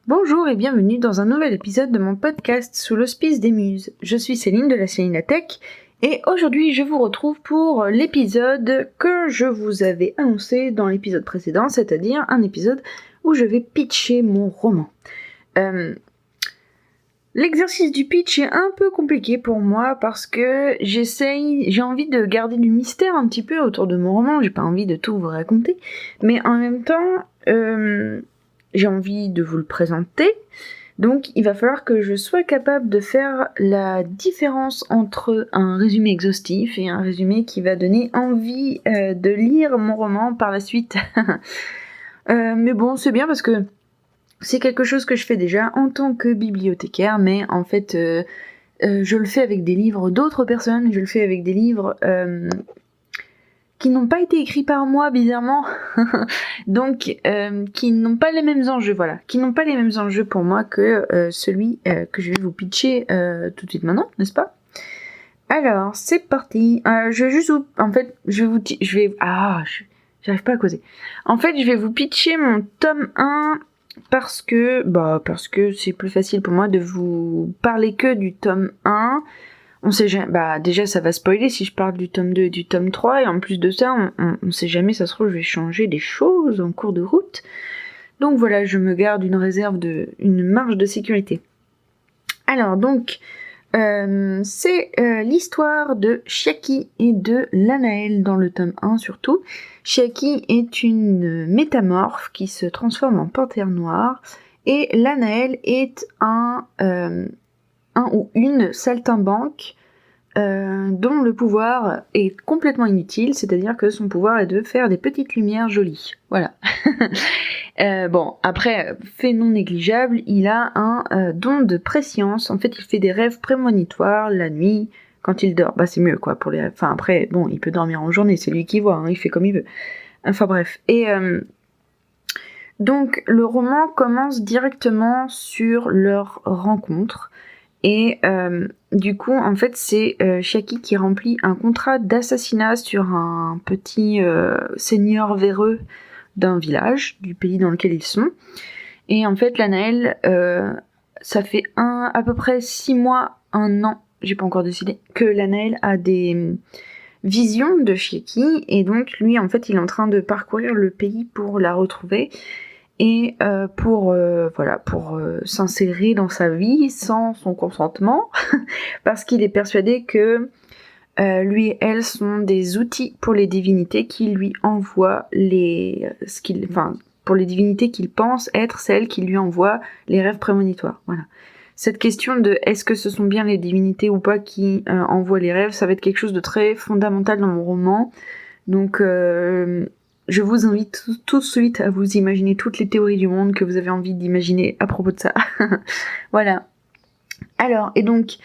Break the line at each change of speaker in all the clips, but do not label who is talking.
Bonjour et bienvenue dans un nouvel épisode de mon podcast Sous l'Hospice des Muses. Je suis Céline de la Célinatech et aujourd'hui je vous retrouve pour l'épisode que je vous avais annoncé dans l'épisode précédent, c'est-à-dire un épisode où je vais pitcher mon roman. L'exercice du pitch est un peu compliqué pour moi parce que j'ai envie de garder du mystère un petit peu autour de mon roman, j'ai pas envie de tout vous raconter, mais en même temps, j'ai envie de vous le présenter, donc il va falloir que je sois capable de faire la différence entre un résumé exhaustif et un résumé qui va donner envie de lire mon roman par la suite. Mais bon, c'est bien parce que c'est quelque chose que je fais déjà en tant que bibliothécaire, mais en fait, je le fais avec des livres d'autres personnes, je le fais avec des livres qui n'ont pas été écrits par moi, bizarrement, donc qui n'ont pas les mêmes enjeux, voilà, qui n'ont pas les mêmes enjeux pour moi que celui que je vais vous pitcher tout de suite maintenant, n'est-ce pas ? Alors, c'est parti. Je vais juste vous... En fait, j'arrive pas à causer. En fait, je vais vous pitcher mon tome 1 parce que c'est plus facile pour moi de vous parler que du tome 1. On sait jamais, déjà ça va spoiler si je parle du tome 2 et du tome 3, et en plus de ça, on sait jamais, ça se trouve, je vais changer des choses en cours de route. Donc voilà, je me garde une marge de sécurité. Alors donc, c'est l'histoire de Chiaki et de Lanaël dans le tome 1 surtout. Chiaki est une métamorphe qui se transforme en panthère noire, et Lanaël est un ou une saltimbanque dont le pouvoir est complètement inutile, c'est-à-dire que son pouvoir est de faire des petites lumières jolies. Voilà. Bon, après, fait non négligeable, il a un don de préscience. En fait, il fait des rêves prémonitoires la nuit, quand il dort. Bah, c'est mieux, quoi, pour les rêves. Enfin, après, bon, il peut dormir en journée, c'est lui qui voit, hein, il fait comme il veut. Enfin, bref. Et donc, le roman commence directement sur leur rencontre. Et du coup, en fait, c'est Chiaki qui remplit un contrat d'assassinat sur un petit seigneur véreux d'un village, du pays dans lequel ils sont. Et en fait, Lanaël, ça fait à peu près 6 mois, 1 an, j'ai pas encore décidé, que Lanaël a des visions de Chiaki, et donc lui, en fait, il est en train de parcourir le pays pour la retrouver, et pour s'insérer dans sa vie sans son consentement, parce qu'il est persuadé que lui et elle sont des outils pour les divinités qui lui envoient pour les divinités qu'il pense être celles qui lui envoient les rêves prémonitoires. Voilà. Cette question de est-ce que ce sont bien les divinités ou pas qui envoient les rêves, ça va être quelque chose de très fondamental dans mon roman. Donc je vous invite tout de suite à vous imaginer toutes les théories du monde que vous avez envie d'imaginer à propos de ça. Voilà. Alors, et donc,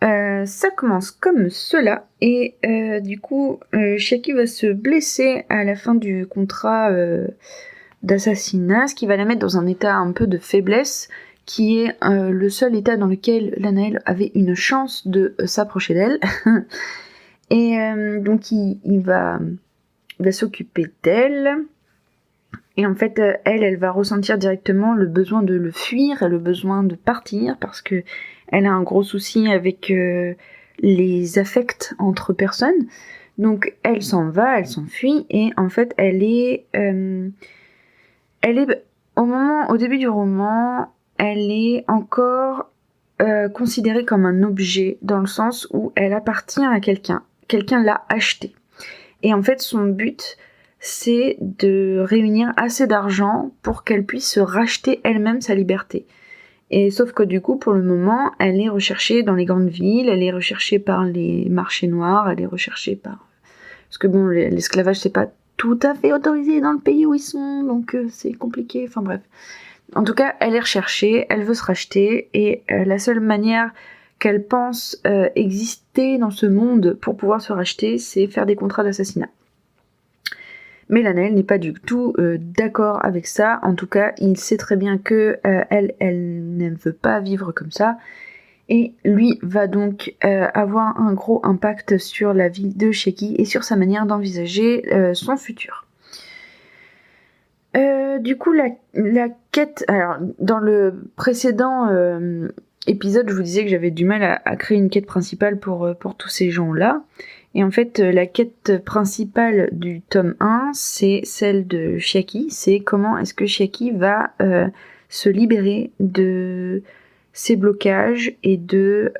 ça commence comme cela, et du coup, Chiaki va se blesser à la fin du contrat d'assassinat, ce qui va la mettre dans un état un peu de faiblesse, qui est le seul état dans lequel Lanaël avait une chance de s'approcher d'elle. Et donc, il va s'occuper d'elle, et en fait, elle va ressentir directement le besoin de le fuir et le besoin de partir, parce que elle a un gros souci avec les affects entre personnes. Donc elle s'en va, elle s'enfuit, et en fait elle est au début du roman, elle est encore considérée comme un objet, dans le sens où elle appartient à quelqu'un l'a achetée. Et en fait son but, c'est de réunir assez d'argent pour qu'elle puisse se racheter elle-même sa liberté. Et sauf que du coup, pour le moment, elle est recherchée dans les grandes villes, elle est recherchée par les marchés noirs, elle est recherchée par... Parce que bon, l'esclavage, c'est pas tout à fait autorisé dans le pays où ils sont, donc c'est compliqué, enfin bref. En tout cas, elle est recherchée, elle veut se racheter, et la seule manière qu'elle pense exister dans ce monde pour pouvoir se racheter, c'est faire des contrats d'assassinat. Mais Lanaël n'est pas du tout d'accord avec ça. En tout cas, il sait très bien que elle ne veut pas vivre comme ça. Et lui va donc avoir un gros impact sur la vie de Chiaki et sur sa manière d'envisager son futur. Du coup, la quête... Alors, dans le précédent épisode, je vous disais que j'avais du mal à créer une quête principale pour tous ces gens-là. Et en fait, la quête principale du tome 1, c'est celle de Chiaki. C'est comment est-ce que Chiaki va se libérer de ses blocages et de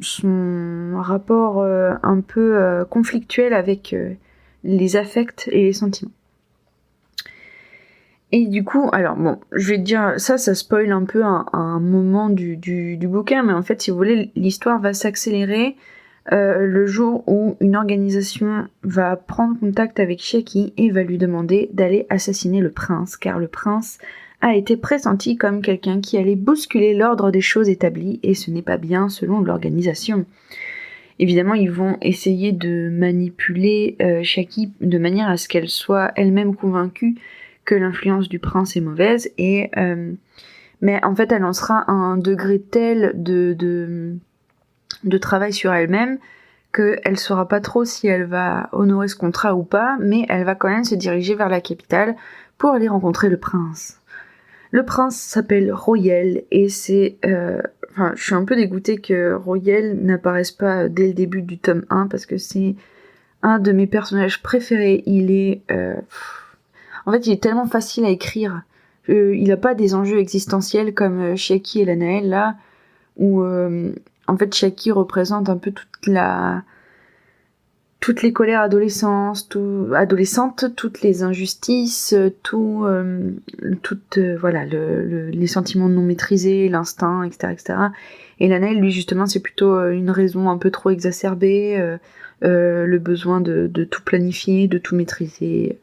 son rapport un peu conflictuel avec les affects et les sentiments. Et du coup, alors bon, je vais te dire, ça spoil un peu un moment du bouquin, mais en fait, si vous voulez, l'histoire va s'accélérer le jour où une organisation va prendre contact avec Chiaki et va lui demander d'aller assassiner le prince, car le prince a été pressenti comme quelqu'un qui allait bousculer l'ordre des choses établies, et ce n'est pas bien selon l'organisation. Évidemment, ils vont essayer de manipuler Chiaki de manière à ce qu'elle soit elle-même convaincue que l'influence du prince est mauvaise, mais en fait, elle en sera à un degré tel de travail sur elle-même qu'elle saura pas trop si elle va honorer ce contrat ou pas, mais elle va quand même se diriger vers la capitale pour aller rencontrer le prince. Le prince s'appelle Royel et c'est... je suis un peu dégoûtée que Royel n'apparaisse pas dès le début du tome 1 parce que c'est un de mes personnages préférés. Il est... En fait, il est tellement facile à écrire. Il n'a pas des enjeux existentiels comme Chiaki et Lanaël, là, où en fait Chiaki représente un peu toutes les colères adolescentes, toutes les injustices, les sentiments non maîtrisés, l'instinct, etc. Et Lanaël, lui, justement, c'est plutôt une raison un peu trop exacerbée, le besoin de tout planifier, de tout maîtriser,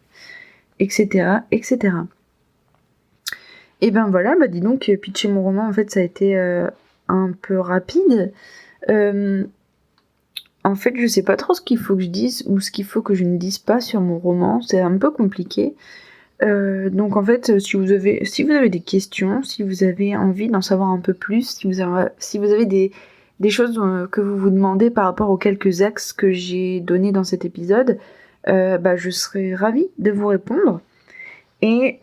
etc. Et ben voilà, dis donc, pitcher mon roman, en fait, ça a été un peu rapide. En fait, je sais pas trop ce qu'il faut que je dise ou ce qu'il faut que je ne dise pas sur mon roman, c'est un peu compliqué. Donc en fait, si vous avez des questions, si vous avez envie d'en savoir un peu plus, si vous avez des choses que vous vous demandez par rapport aux quelques axes que j'ai donnés dans cet épisode, je serais ravie de vous répondre. Et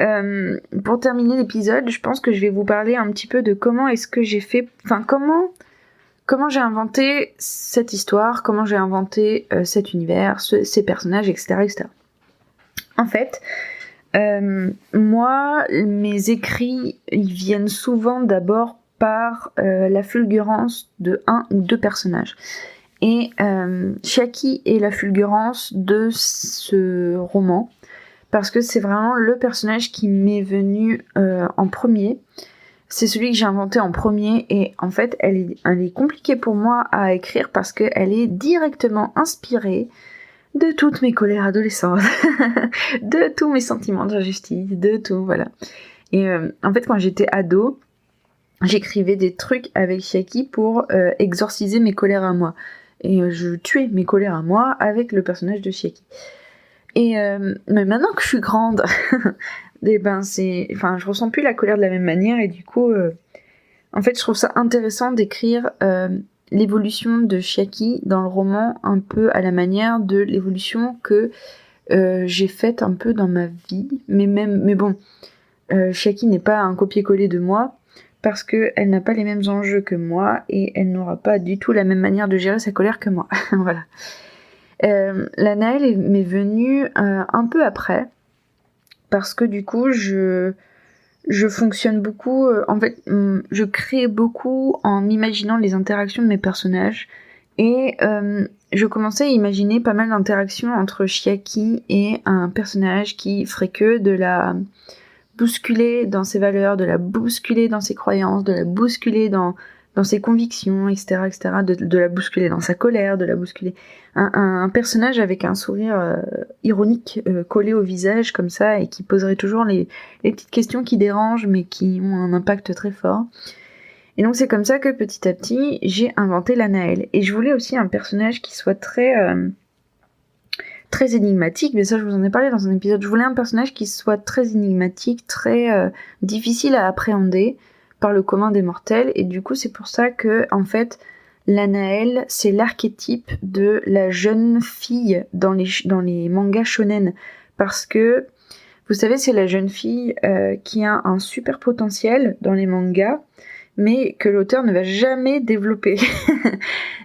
pour terminer l'épisode, je pense que je vais vous parler un petit peu de comment est-ce que j'ai fait... Enfin, comment j'ai inventé cette histoire, comment j'ai inventé cet univers, ces personnages, etc. En fait, moi, mes écrits, ils viennent souvent d'abord par la fulgurance de un ou deux personnages. Et Chiaki est la fulgurance de ce roman, parce que c'est vraiment le personnage qui m'est venu en premier. C'est celui que j'ai inventé en premier et en fait elle est compliquée pour moi à écrire parce qu'elle est directement inspirée de toutes mes colères adolescentes, de tous mes sentiments d'injustice, de tout, voilà. Et en fait quand j'étais ado, j'écrivais des trucs avec Chiaki pour exorciser mes colères à moi. Et je tuais mes colères à moi avec le personnage de Chiaki. Et mais maintenant que je suis grande, je ressens plus la colère de la même manière et du coup, en fait, je trouve ça intéressant d'écrire l'évolution de Chiaki dans le roman un peu à la manière de l'évolution que j'ai faite un peu dans ma vie. Mais bon, Chiaki n'est pas un copier-coller de moi parce que elle n'a pas les mêmes enjeux que moi et elle n'aura pas du tout la même manière de gérer sa colère que moi. Voilà. Lanaël m'est venue un peu après parce que du coup je fonctionne beaucoup, en fait je crée beaucoup en imaginant les interactions de mes personnages et je commençais à imaginer pas mal d'interactions entre Chiaki et un personnage qui ferait que de la bousculer dans ses valeurs, de la bousculer dans ses croyances, de la bousculer dans ses convictions, etc., de la bousculer dans sa colère, de la bousculer. Un personnage avec un sourire ironique collé au visage comme ça et qui poserait toujours les petites questions qui dérangent mais qui ont un impact très fort. Et donc c'est comme ça que petit à petit j'ai inventé Lanaël. Et je voulais aussi un personnage qui soit très énigmatique, mais ça je vous en ai parlé dans un épisode. Je voulais un personnage qui soit très énigmatique, très difficile à appréhender par le commun des mortels, et du coup c'est pour ça que en fait Lanaël c'est l'archétype de la jeune fille dans les mangas shonen, parce que Vous savez, c'est la jeune fille qui a un super potentiel dans les mangas, mais que l'auteur ne va jamais développer.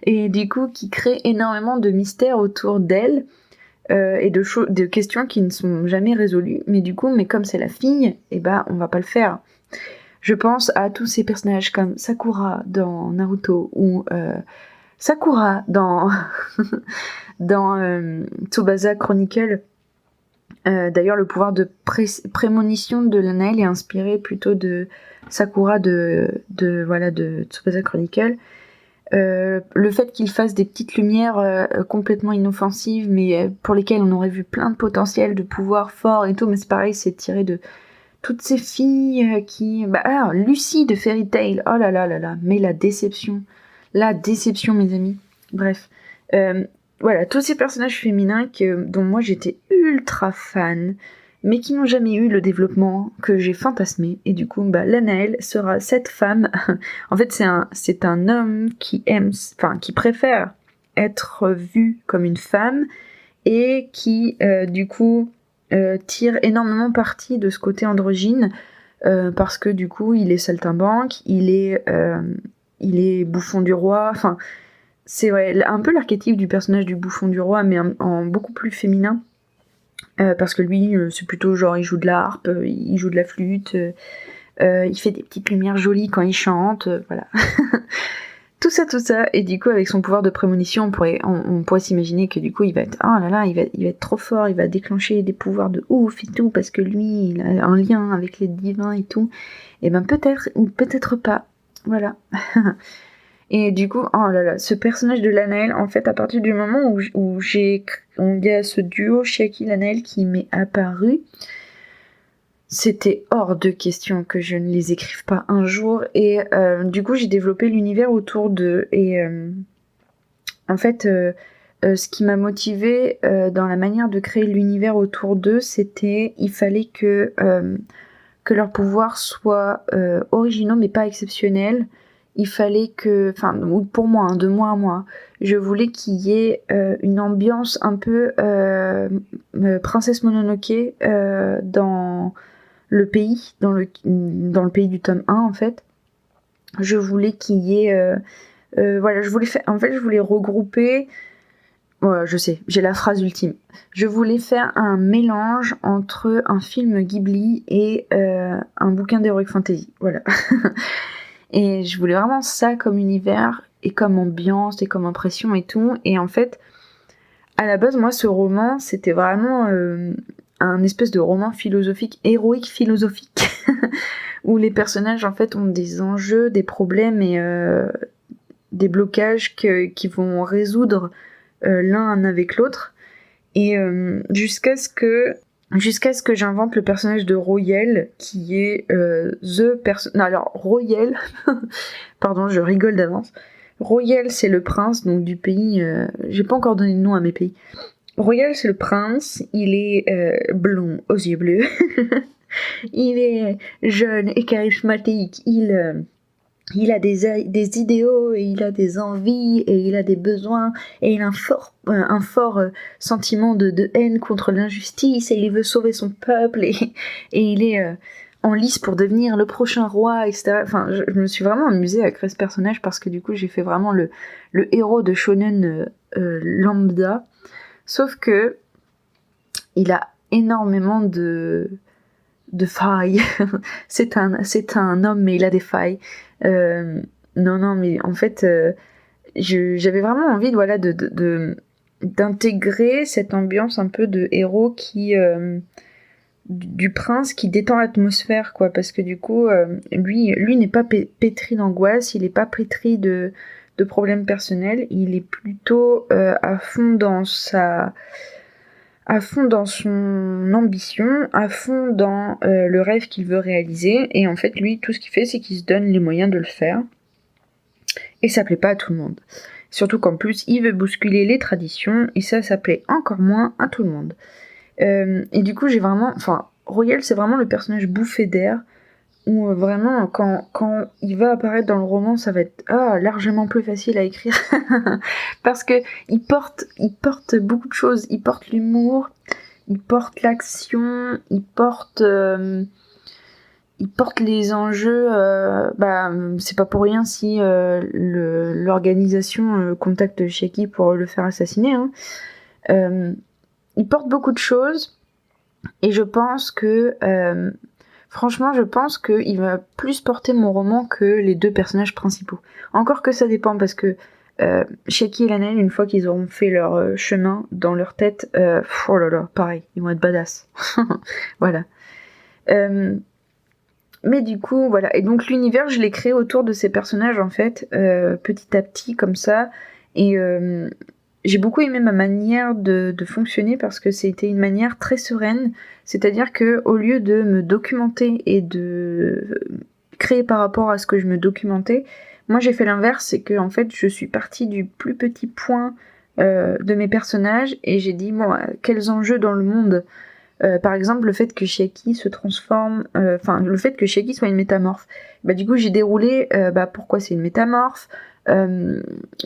Et du coup, qui crée énormément de mystères autour d'elle, et de questions qui ne sont jamais résolues. Mais du coup, comme c'est la fille, on va pas le faire. Je pense à tous ces personnages comme Sakura dans Naruto, ou Sakura dans Tsubasa Chronicle. D'ailleurs, le pouvoir de prémonition de Lanaël est inspiré plutôt de Sakura de Tsubasa Chronicle. Le fait qu'il fasse des petites lumières complètement inoffensives, mais pour lesquelles on aurait vu plein de potentiel, de pouvoir fort et tout, mais c'est pareil, c'est tiré de toutes ces filles qui... Lucie de Fairy Tail, oh là là là là, mais la déception, mes amis. Bref, voilà, tous ces personnages féminins dont moi j'étais ultra fan, mais qui n'ont jamais eu le développement que j'ai fantasmé. Et du coup, Lanaël sera cette femme. En fait, c'est un homme qui préfère être vu comme une femme et qui, du coup, tire énormément parti de ce côté androgyne parce que, du coup, il est saltimbanque, il est bouffon du roi. Enfin, c'est un peu l'archétype du personnage du bouffon du roi, mais en beaucoup plus féminin. Parce que lui, c'est plutôt genre, il joue de la harpe, il joue de la flûte, il fait des petites lumières jolies quand il chante, voilà. tout ça, et du coup, avec son pouvoir de prémonition, on pourrait s'imaginer que du coup, il va être, oh là là, il va être trop fort, il va déclencher des pouvoirs de ouf et tout, parce que lui, il a un lien avec les divins et tout. Et peut-être, ou peut-être pas, voilà. Et du coup, oh là là, ce personnage de Lanaël, en fait, à partir du moment où il y a ce duo Chiaki-Lanaël qui m'est apparu, c'était hors de question que je ne les écrive pas un jour. Et du coup, j'ai développé l'univers autour d'eux. Et en fait, ce qui m'a motivée dans la manière de créer l'univers autour d'eux, il fallait que leurs pouvoirs soient originaux mais pas exceptionnels. Il fallait pour moi, de moi à moi, je voulais qu'il y ait une ambiance un peu Princesse Mononoke dans le pays, dans le pays du tome 1 en fait. Je voulais qu'il y ait... je voulais regrouper... Voilà, je sais, j'ai la phrase ultime. Je voulais faire un mélange entre un film Ghibli et un bouquin d'Heroic Fantasy. Voilà. Et je voulais vraiment ça comme univers, et comme ambiance, et comme impression et tout. Et en fait, à la base, moi, ce roman, c'était vraiment un espèce de roman philosophique, héroïque philosophique, où les personnages, en fait, ont des enjeux, des problèmes et des blocages qui vont résoudre l'un avec l'autre. Et jusqu'à ce que j'invente le personnage de Royel, qui est Royel, pardon, je rigole d'avance. Royel, c'est le prince donc du pays... j'ai pas encore donné de nom à mes pays. Royel, c'est le prince, il est blond, aux yeux bleus. Il est jeune et charismatique, il a des idéaux, et il a des envies, et il a des besoins, et il a un fort sentiment de haine contre l'injustice, et il veut sauver son peuple, et il est en lice pour devenir le prochain roi, etc. Enfin, je me suis vraiment amusée à créer ce personnage, parce que du coup, j'ai fait vraiment le héros de shonen lambda, sauf que il a énormément de failles. c'est un homme, mais il a des failles. Non, mais en fait, j'avais vraiment envie d'intégrer cette ambiance un peu de héros qui du prince qui détend l'atmosphère, quoi, parce que du coup, lui n'est pas pétri d'angoisse, il n'est pas pétri de problèmes personnels, il est plutôt à fond dans son ambition, à fond dans le rêve qu'il veut réaliser, et en fait lui tout ce qu'il fait c'est qu'il se donne les moyens de le faire, et ça plaît pas à tout le monde, surtout qu'en plus il veut bousculer les traditions, et ça plaît encore moins à tout le monde. Et du coup Royal c'est vraiment le personnage bouffé d'air, où vraiment quand il va apparaître dans le roman, ça va être largement plus facile à écrire parce que il porte beaucoup de choses, il porte l'humour, il porte l'action, il porte les enjeux. C'est pas pour rien si l'organisation contacte Chiaki pour le faire assassiner. Il porte beaucoup de choses et je pense que franchement, je pense qu'il va plus porter mon roman que les deux personnages principaux. Encore que ça dépend, parce que Chiaki et Lanel, une fois qu'ils auront fait leur chemin dans leur tête, oh là là, pareil, ils vont être badass. Voilà. Mais du coup, voilà. Et donc l'univers, je l'ai créé autour de ces personnages, en fait, petit à petit, comme ça. Et j'ai beaucoup aimé ma manière de fonctionner parce que c'était une manière très sereine. C'est-à-dire que au lieu de me documenter et de créer par rapport à ce que je me documentais, moi j'ai fait l'inverse, c'est que en fait je suis partie du plus petit point de mes personnages et j'ai dit bon, quels enjeux dans le monde. Par exemple, le fait que Chiaki se transforme, le fait que Chiaki soit une métamorphe. Du coup, j'ai déroulé pourquoi c'est une métamorphe,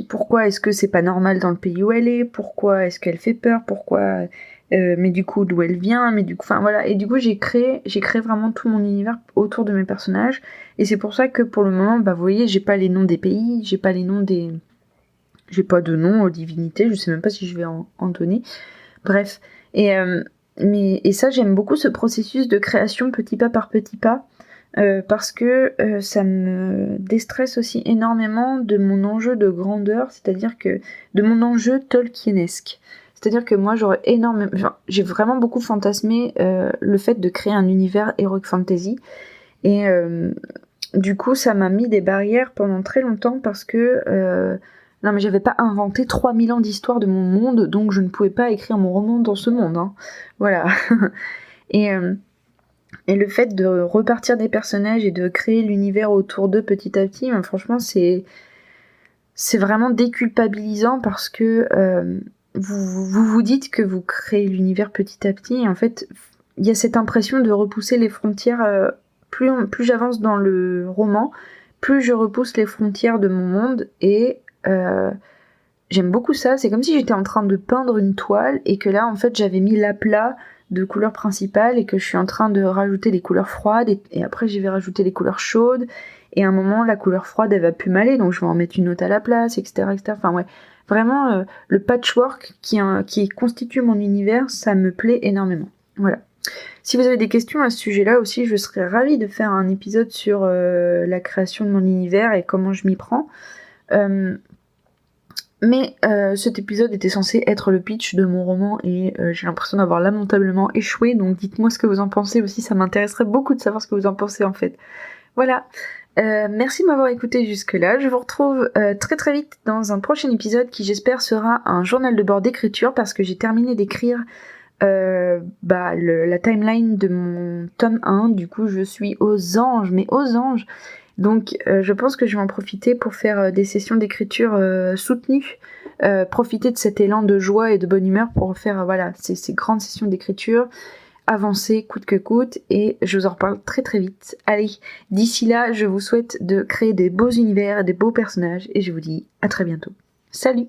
pourquoi est-ce que c'est pas normal dans le pays où elle est, pourquoi est-ce qu'elle fait peur, pourquoi, mais du coup d'où elle vient, mais du coup, enfin voilà. Et du coup, j'ai créé vraiment tout mon univers autour de mes personnages. Et c'est pour ça que pour le moment, vous voyez, j'ai pas les noms des pays, j'ai pas de nom aux divinités, je sais même pas si je vais en donner. Bref. Et ça, j'aime beaucoup ce processus de création petit pas par petit pas, parce que ça me déstresse aussi énormément de mon enjeu de grandeur, c'est-à-dire que de mon enjeu tolkienesque. C'est-à-dire que moi, j'ai vraiment beaucoup fantasmé le fait de créer un univers heroic fantasy, et du coup, ça m'a mis des barrières pendant très longtemps parce que non, mais j'avais pas inventé 3000 ans d'histoire de mon monde, donc je ne pouvais pas écrire mon roman dans ce monde. Hein. Voilà. Et le fait de repartir des personnages et de créer l'univers autour d'eux petit à petit, franchement, c'est vraiment déculpabilisant parce que vous dites que vous créez l'univers petit à petit, et en fait, il y a cette impression de repousser les frontières. Plus j'avance dans le roman, plus je repousse les frontières de mon monde, et j'aime beaucoup ça. C'est comme si j'étais en train de peindre une toile et que là en fait j'avais mis l'aplat de couleurs principales et que je suis en train de rajouter les couleurs froides et après je vais rajouter les couleurs chaudes, et à un moment la couleur froide elle va plus m'aller, donc je vais en mettre une autre à la place, etc. Enfin ouais, vraiment le patchwork qui constitue mon univers, ça me plaît énormément. Voilà. Si vous avez des questions à ce sujet-là aussi, je serais ravie de faire un épisode sur la création de mon univers et comment je m'y prends. Mais cet épisode était censé être le pitch de mon roman et j'ai l'impression d'avoir lamentablement échoué, donc dites-moi ce que vous en pensez aussi, ça m'intéresserait beaucoup de savoir ce que vous en pensez en fait. Voilà, merci de m'avoir écouté jusque-là, je vous retrouve très très vite dans un prochain épisode qui j'espère sera un journal de bord d'écriture parce que j'ai terminé d'écrire la timeline de mon tome 1, du coup je suis aux anges, mais aux anges. Donc je pense que je vais en profiter pour faire des sessions d'écriture soutenues, profiter de cet élan de joie et de bonne humeur pour faire ces grandes sessions d'écriture, avancer coûte que coûte, et je vous en reparle très très vite. Allez, d'ici là, je vous souhaite de créer des beaux univers, des beaux personnages, et je vous dis à très bientôt. Salut!